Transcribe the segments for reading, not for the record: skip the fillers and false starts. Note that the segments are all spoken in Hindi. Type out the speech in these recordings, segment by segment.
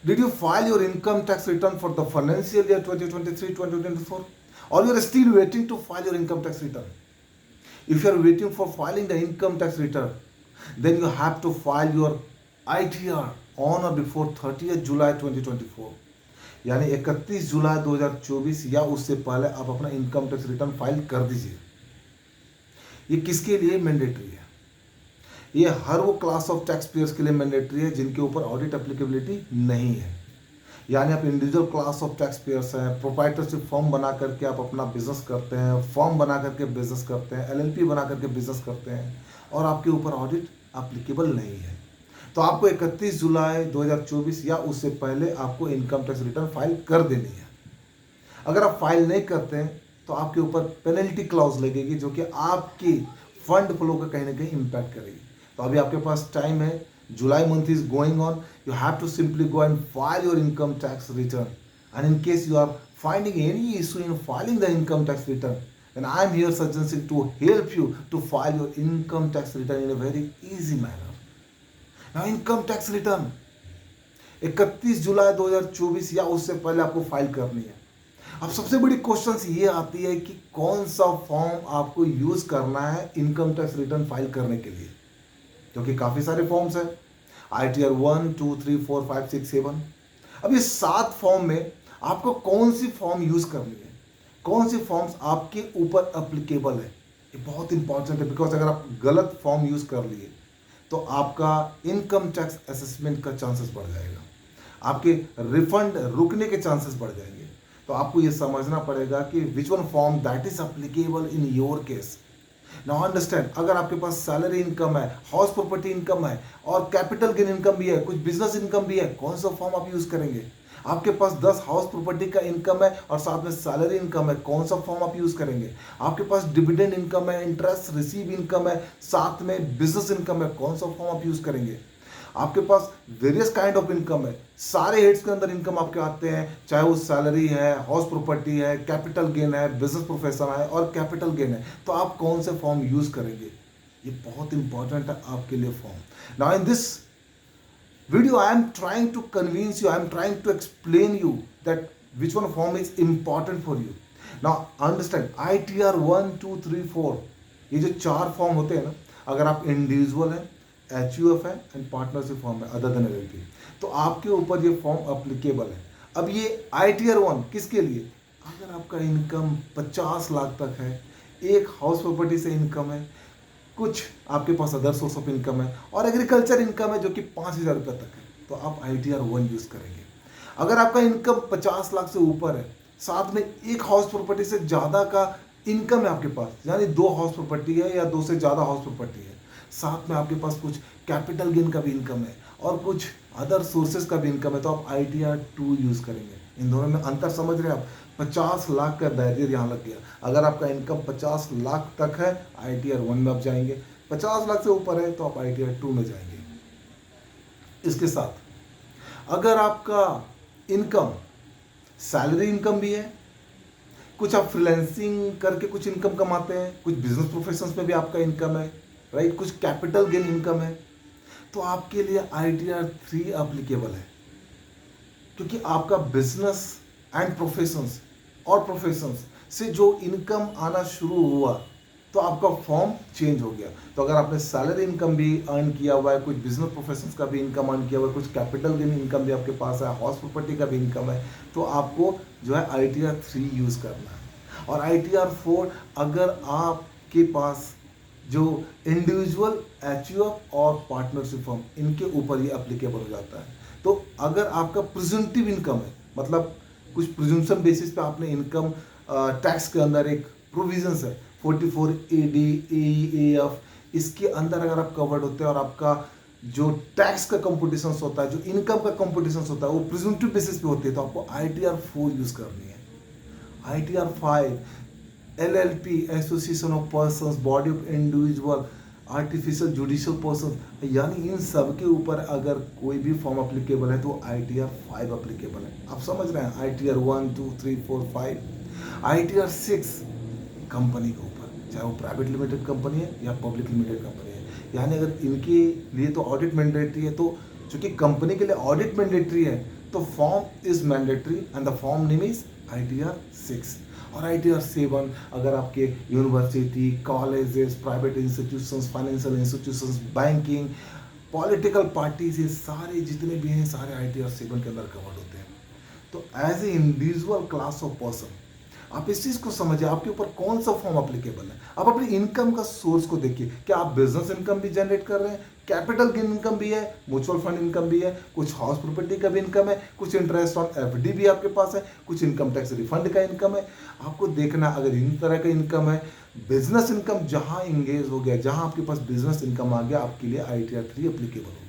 Did you file your income tax return for the financial year 2023-2024? Or you are still waiting to file your income tax return? If you are waiting for filing the income tax return, then you have to file your ITR on or before 30th July 2024, यानी 31 जुलाई 2024 या उससे पहले आप अपना इनकम टैक्स रिटर्न फाइल कर दीजिए। ये किसके लिए मैंडेटरी है? ये हर वो क्लास ऑफ टैक्स पेयर्स के लिए मैंडेटरी है जिनके ऊपर ऑडिट एप्लीकेबिलिटी नहीं है। यानी आप individual class of tax payers हैं, प्रोप्राइटरशिप फॉर्म बना करके आप अपना बिजनेस करते हैं, फॉर्म बना करके बिजनेस करते हैं, LLP बना करके बिजनेस करते हैं और आपके ऊपर ऑडिट एप्लीकेबल नहीं है, तो आपको 31 जुलाई 2024 या उससे पहले आपको इनकम टैक्स रिटर्न फाइल कर देनी है। अगर आप फाइल नहीं करते हैं तो आपके ऊपर पेनल्टी क्लॉज लगेगी जो कि आपकी फंड फ्लो का कहीं ना कहीं इम्पैक्ट करेगी। तो अभी आपके पास टाइम है, July month is going on. You have to simply go and file your income tax return. And in case you are finding any issue in filing the income tax return, then I am here suggesting to help you to file your income tax return in a very easy manner. Now income tax return 31 जुलाई 2024 या उससे पहले आपको फाइल करनी है। अब सबसे बड़ी क्वेश्चन ये आती है कि कौन सा फॉर्म आपको यूज करना है इनकम टैक्स रिटर्न फाइल करने के लिए, क्योंकि काफ़ी सारे फॉर्म्स हैं, ITR 1, 2, 3, 4, 5, 6, 7। अब ये 7 फॉर्म में आपको कौन सी फॉर्म यूज़ करनी है, कौन सी फॉर्म्स आपके ऊपर एप्लीकेबल है, ये बहुत इंपॉर्टेंट है। बिकॉज अगर आप गलत फॉर्म यूज़ कर लिए तो आपका इनकम टैक्स असेसमेंट का चांसेस बढ़ जाएगा, आपके रिफंड रुकने के चांसेस बढ़ जाएंगे। तो आपको ये समझना पड़ेगा कि which one form that is applicable in your case. Now understand, अगर आपके पास सैलरी इनकम है, हाउस प्रॉपर्टी इनकम है और कैपिटल गेन इनकम भी है, कुछ बिजनेस इनकम भी है, कौन सा फॉर्म आप यूज करेंगे? आपके पास 10 हाउस प्रॉपर्टी का इनकम है और साथ में सैलरी इनकम है, कौन सा फॉर्म आप यूज करेंगे? आपके पास डिविडेंड इनकम है, इंटरेस्ट रिसीव इनकम है, साथ में बिजनेस इनकम है, कौन सा फॉर्म आप यूज करेंगे? आपके पास वेरियस काइंड ऑफ इनकम है, सारे हेड्स के अंदर इनकम आपके आते हैं, चाहे वो सैलरी है, हाउस प्रॉपर्टी है, कैपिटल गेन है, बिजनेस प्रोफेशन है और कैपिटल गेन है, तो आप कौन से फॉर्म यूज करेंगे? ये बहुत इंपॉर्टेंट है आपके लिए form. Now in this video I am trying to convince you, I am trying to explain you that which one form is important for you. Now understand, ITR 1, 2, 3, 4 ये जो 4 फॉर्म होते हैं ना, अगर आप इंडिविजुअल हैं, HUF है एंड पार्टनरशिप फॉर्म है अदर देन LLP, तो आपके ऊपर ये फॉर्म अप्लीकेबल है। अब ये ITR 1 किसके लिए? अगर आपका इनकम 50 लाख तक है, एक हाउस प्रॉपर्टी से इनकम है, कुछ आपके पास अदर सोर्स ऑफ इनकम है और एग्रीकल्चर इनकम है जो कि 5,000 रुपये तक है, तो आप ITR 1 यूज़ करेंगे। अगर आपका इनकम 50 लाख से ऊपर है, साथ में एक हाउस प्रॉपर्टी से ज़्यादा का इनकम है आपके पास, यानी 2 हाउस प्रॉपर्टी है या 2 से ज़्यादा हाउस प्रॉपर्टी है, साथ में आपके पास कुछ कैपिटल गेन का भी इनकम है और कुछ अदर सोर्सेज का भी इनकम है, तो आप ITR 2 यूज़ करेंगे। इन दोनों में अंतर समझ रहे हैं आप? 50 लाख का बैरियर यहाँ लग गया। अगर आपका इनकम 50 लाख तक है, ITR 1 में आप जाएंगे, 50 लाख से ऊपर है तो आप ITR 2 में जाएंगे। इसके साथ अगर आपका इनकम सैलरी इनकम भी है, कुछ आप फ्रीलांसिंग करके कुछ इनकम कमाते हैं, कुछ बिजनेस प्रोफेशंस में भी आपका इनकम है, राइट, कुछ कैपिटल गेन इनकम है, तो आपके लिए ITR 3 एप्लीकेबल है, क्योंकि आपका बिजनेस एंड प्रोफेशंस और प्रोफेशंस से जो इनकम आना शुरू हुआ तो आपका फॉर्म चेंज हो गया। तो अगर आपने सैलरी इनकम भी अर्न किया हुआ है, कुछ बिजनेस प्रोफेशंस का भी इनकम अर्न किया हुआ है, कुछ कैपिटल गेन इनकम भी आपके पास है, हाउस प्रॉपर्टी का भी इनकम है, तो आपको जो है ITR 3 यूज़ करना है। और ITR 4 अगर आपके पास जो इंडिविजुअल HUF और पार्टनरशिप फॉर्म इनके ऊपर ये एप्लीकेबल हो जाता है। तो अगर आपका प्रिजम्पटिव इनकम है, मतलब कुछ प्रिजम्पशन बेसिस पे आपने इनकम टैक्स के अंदर एक प्रोविजंस है 44 AD AEF, इसके अंदर अगर आप कवर्ड होते हैं और आपका जो टैक्स का कंपटीशन होता है, जो इनकम का कंपटीशन होता है, वो प्रिजम्पटिव बेसिस पे होती है, तो आपको ITR 4 यूज करनी है। ITR 5 LLP association of persons, body of individual, artificial judicial person, यानी इन सब के ऊपर अगर कोई भी फॉर्म अप्लीकेबल है तो ITR 5 अप्लीकेबल है। आप समझ रहे हैं? ITR 1, 2, 3, 4, 5। ITR 6 कंपनी के ऊपर, चाहे वो प्राइवेट लिमिटेड कंपनी है या पब्लिक लिमिटेड कंपनी है, यानी अगर इनके लिए तो ऑडिट मैंडेटरी है, तो चूंकि कंपनी के लिए ऑडिट मैंडेटरी है तो form is mandatory and the form name is ITR 6 और ITR 7 अगर आपके university, colleges, private institutions, financial institutions, banking, political parties, ये सारे जितने भी हैं सारे ITR 7 के अंदर कवर्ड होते हैं। तो as a individual class of person आप इस चीज़ को समझिए, आपके ऊपर कौन सा फॉर्म अप्लीकेबल है। आप अपनी इनकम का सोर्स को देखिए, क्या आप बिजनेस इनकम भी जनरेट कर रहे हैं, कैपिटल गेन इनकम भी है, म्यूचुअल फंड इनकम भी है, कुछ हाउस प्रॉपर्टी का भी इनकम है, कुछ इंटरेस्ट ऑन FD भी आपके पास है, कुछ इनकम टैक्स रिफंड का इनकम है। आपको देखना अगर इन तरह का इनकम है, बिजनेस इनकम जहां इंगेज हो गया, जहां आपके पास बिजनेस इनकम आ गया, आपके लिए ITR 3 अप्लीकेबल हो गया।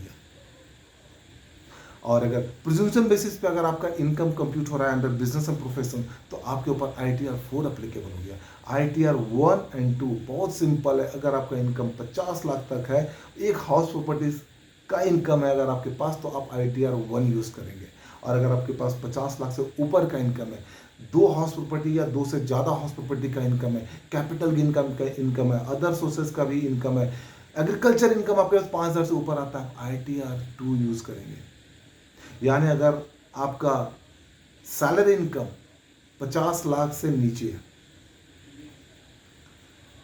और अगर प्रिजम्पशन बेसिस पे अगर आपका इनकम कंप्यूट हो रहा है अंडर बिजनेस एंड प्रोफेशन, तो आपके ऊपर ITR 4 अप्लीकेबल हो गया। ITR 1 और 2 बहुत सिंपल है। अगर आपका इनकम 50 लाख तक है, एक हाउस प्रॉपर्टीज का इनकम है अगर आपके पास, तो आप ITR 1 यूज करेंगे। और अगर आपके पास 50 लाख से ऊपर का इनकम है, 2 हाउस प्रॉपर्टी या 2 से ज़्यादा हाउस प्रॉपर्टी का इनकम है, कैपिटल इनकम का इनकम है, अदर सोर्सेज का भी इनकम है, एग्रीकल्चर इनकम आपके पास 5,000 से ऊपर आता है, ITR 2 यूज करेंगे। यानी अगर आपका सैलरी इनकम 50 लाख से नीचे है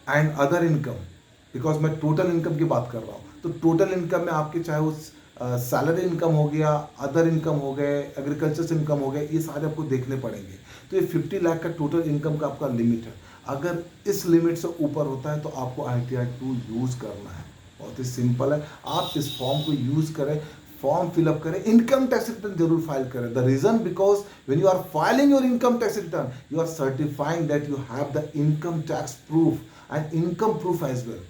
एंड अदर इनकम, बिकॉज मैं टोटल इनकम की बात कर रहा हूँ, तो टोटल इनकम में आपके चाहे वो सैलरी इनकम हो गया, अदर इनकम हो गए, एग्रीकल्चर से इनकम हो गए, ये सारे आपको देखने पड़ेंगे। तो ये 50 लाख का टोटल इनकम का आपका लिमिट है। अगर इस लिमिट से ऊपर होता है तो आपको ITR 2 यूज करना है। बहुत ही सिंपल है, आप इस फॉर्म को यूज करें, फॉर्म फिलअप करें, इनकम टैक्स रिटर्न जरूर फाइल करें। The reason because when you are filing your income tax return, you are certifying that you have the income tax proof and income proof as well.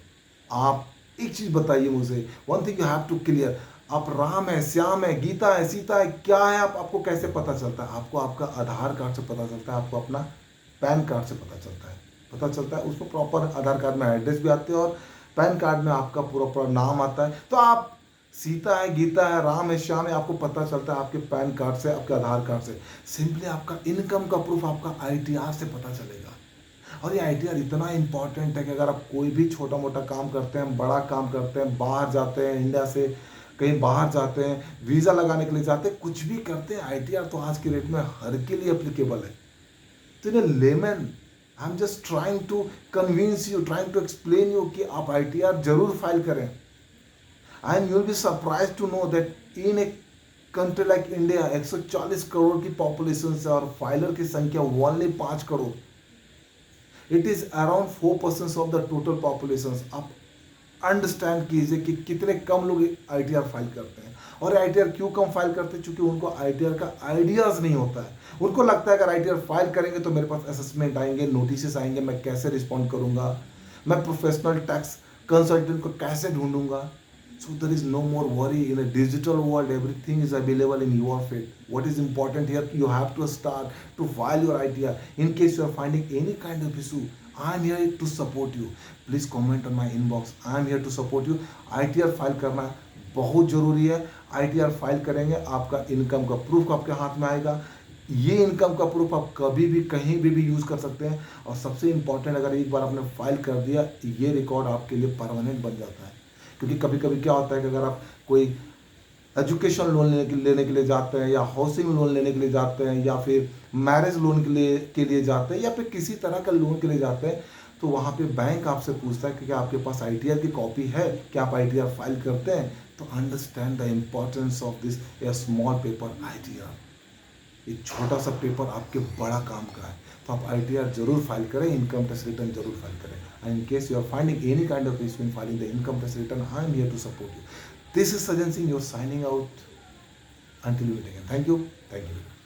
आप एक चीज बताइए मुझे, one thing you have to clear, आप राम है, श्याम है, गीता है, सीता है, क्या है आपको कैसे पता चलता है? आपको आपका आधार कार्ड से पता चलता है, आपको अपना पैन कार्ड से पता चलता है। उसको प्रॉपर आधार कार्ड में एड्रेस भी आते हैं और पैन कार्ड में आपका पूरा नाम आता है। तो आप सीता है, गीता है, राम है, श्याम है, आपको पता चलता है आपके पैन कार्ड से, आपके आधार कार्ड से। सिंपली आपका इनकम का प्रूफ आपका ITR से पता चलेगा। और ये ITR इतना इंपॉर्टेंट है कि अगर आप कोई भी छोटा मोटा काम करते हैं, बड़ा काम करते हैं, बाहर जाते हैं, इंडिया से कहीं बाहर जाते हैं, वीज़ा लगाने के लिए जाते हैं, कुछ भी करते हैं, ITR तो आज की डेट में हर के लिए एप्लीकेबल है। तो in layman I am just trying to convince you, trying to explain you कि आप ITR जरूर फाइल करें। And you'll be surprised to know that in a country like India 140 crore की पॉपुलेशन से और फाइलर की संख्या only 5 crore, it is around 4% of the total population. आप अंडरस्टैंड कीजिए कि कितने कम लोग ITR फाइल करते हैं। और ITR क्यों कम फाइल करते हैं? क्योंकि उनको ITR का आइडियाज नहीं होता है। उनको लगता है अगर ITR फाइल करेंगे तो मेरे पास असेसमेंट आएंगे, नोटिस आएंगे, मैं कैसे रिस्पॉन्ड करूंगा, मैं प्रोफेशनल टैक्स कंसल्टेंट को कैसे ढूंढूंगा। So there is no more worry. In a digital world, everything is available in your feet. What is important here, you have to start to file your ITR. In case you are finding any kind of issue, I am here to support you. Please comment on my inbox. I am here to support you. ITR file करना बहुत ज़रूरी है। ITR फाइल करेंगे, आपका इनकम का प्रूफ आपके हाथ में आएगा। ये इनकम का प्रूफ आप कभी भी कहीं भी यूज़ कर सकते हैं। और सबसे इम्पॉर्टेंट, अगर एक बार आपने फाइल कर दिया, ये रिकॉर्ड आपके लिए परमानेंट बन जाता है। क्योंकि कभी कभी क्या होता है कि अगर आप कोई एजुकेशन लोन लेने के लिए जाते हैं, या हाउसिंग लोन लेने के लिए जाते हैं, या फिर मैरिज लोन के लिए जाते हैं, या फिर किसी तरह का लोन के लिए जाते हैं, तो वहाँ पे बैंक आपसे पूछता है कि क्या आपके पास ITR की कॉपी है, क्या आप ITR फाइल करते हैं। तो understand the importance of this A small paper ITR। एक छोटा सा पेपर आपके बड़ा काम का है। तो आप ITR जरूर फाइल करें, इनकम टैक्स रिटर्न जरूर फाइल करें। And in case you are finding any kind of issue in filing the income tax return, I am here to support you. This is Sajan Singh, you're signing out. Until we meet again. Thank you. Thank you.